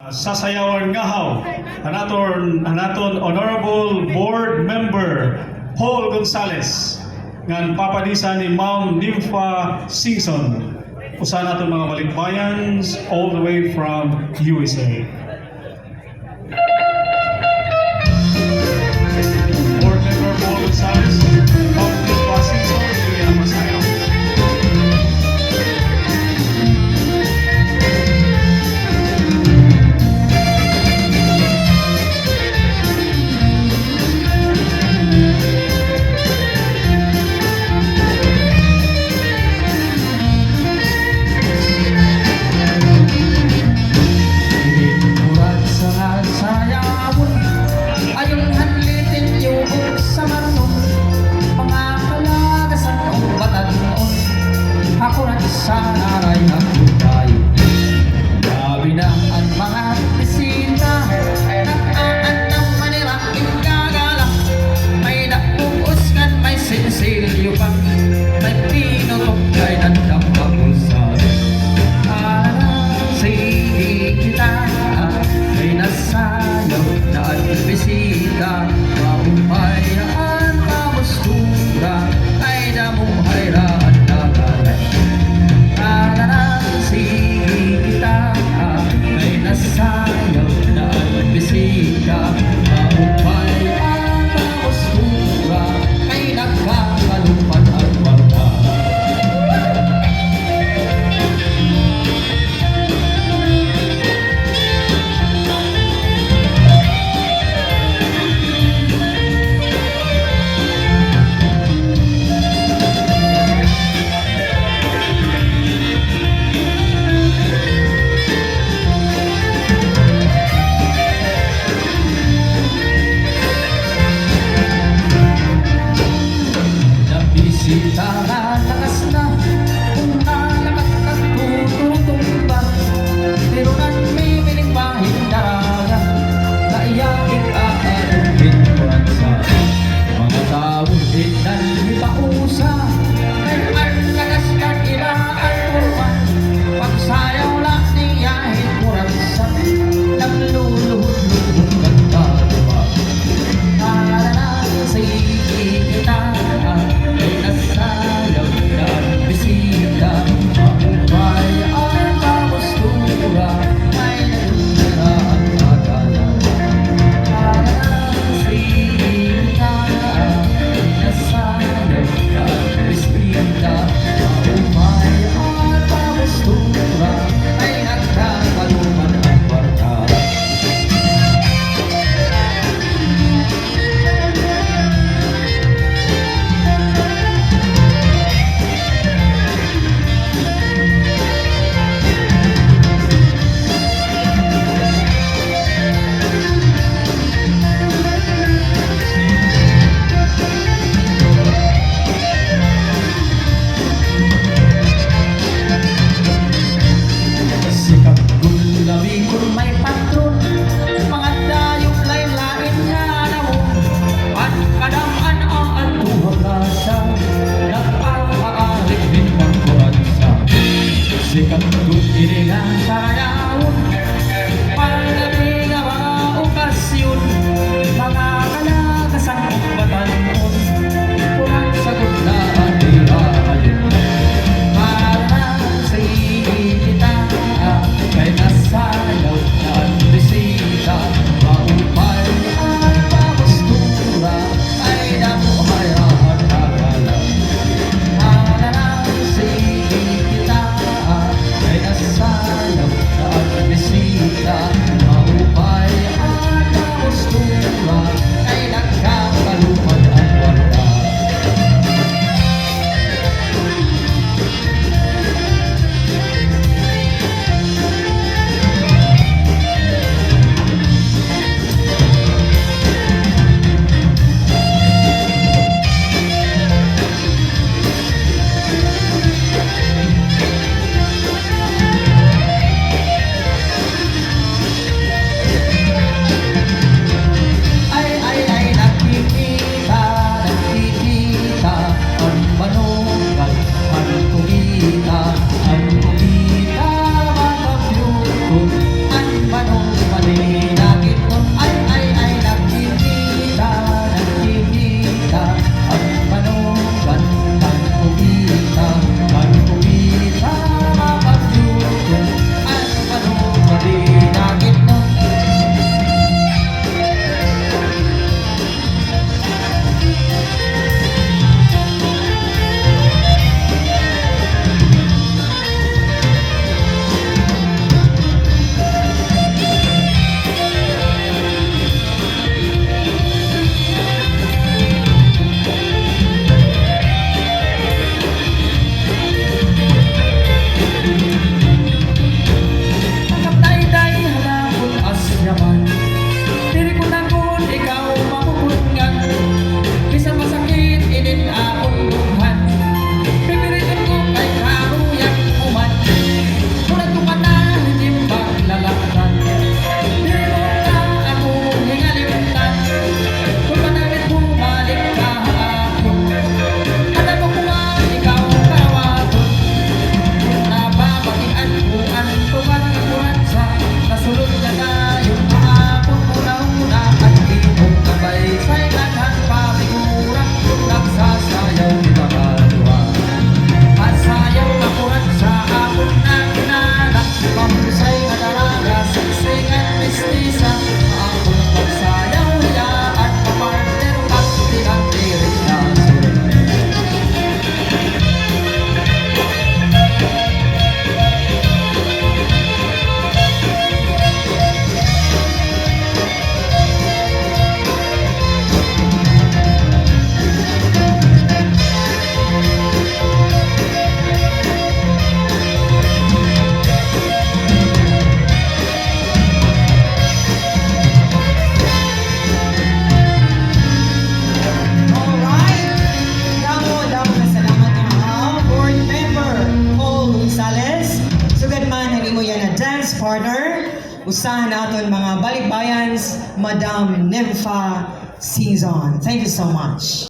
Sasayawan ngahaw anaton Honorable Board Member Paul Gonzales ngan papadisan ni Ma'am Nympha Singson usa naton mga balikbayans all the way from USA. Board Member Paul Gonzales, Ma'am Nympha Singson, kaya masayaw. Sanaray na tayo. Grabe na ang mga bisita, nag-aan ng manira, ikagala. May napuuskan, may sinsilyo pa, may pinutok kay nandang mapusan. Sige kita, may nasayaw na ang bisita, maumayaan kamustura, ay namuhayraan na galay. Sige kita, may nasayaw na ang bisita, maupay ang kamustura, ay nagkakalupad ang barda. Bisita na lakas na, kung nalakas at tututumba, pero may pinipahing daraga, na iyakit aaruhin kuransa. Mga tao din nanipausa, may arkagas kan ilaan kurma, pagsayaw lang niyahin kuransa, nagluluhod-luhod kanta diba. Sige kita, nasayaw na ang bisita, maupay ang kamustura, ay nagundara ang agala. Sige kita, nasayaw na ang bisita, maupay ang kamustura, ay nagkakaluman ang barkada. Sikat gulabi kung may patron, mga dayong lain-lain nga na mo, at kadaan ang atuhang nasa, nag-aarik din ang kuransa. Sikat gulili nga sayawon, palabing ang mga okasyon, mga kalakasang batanon, kurang sagot na atirayon. Para sige kita, may nasayaw na ang partner, usahan naton mga balikbayans, Madam Nympha Singson. Thank you so much.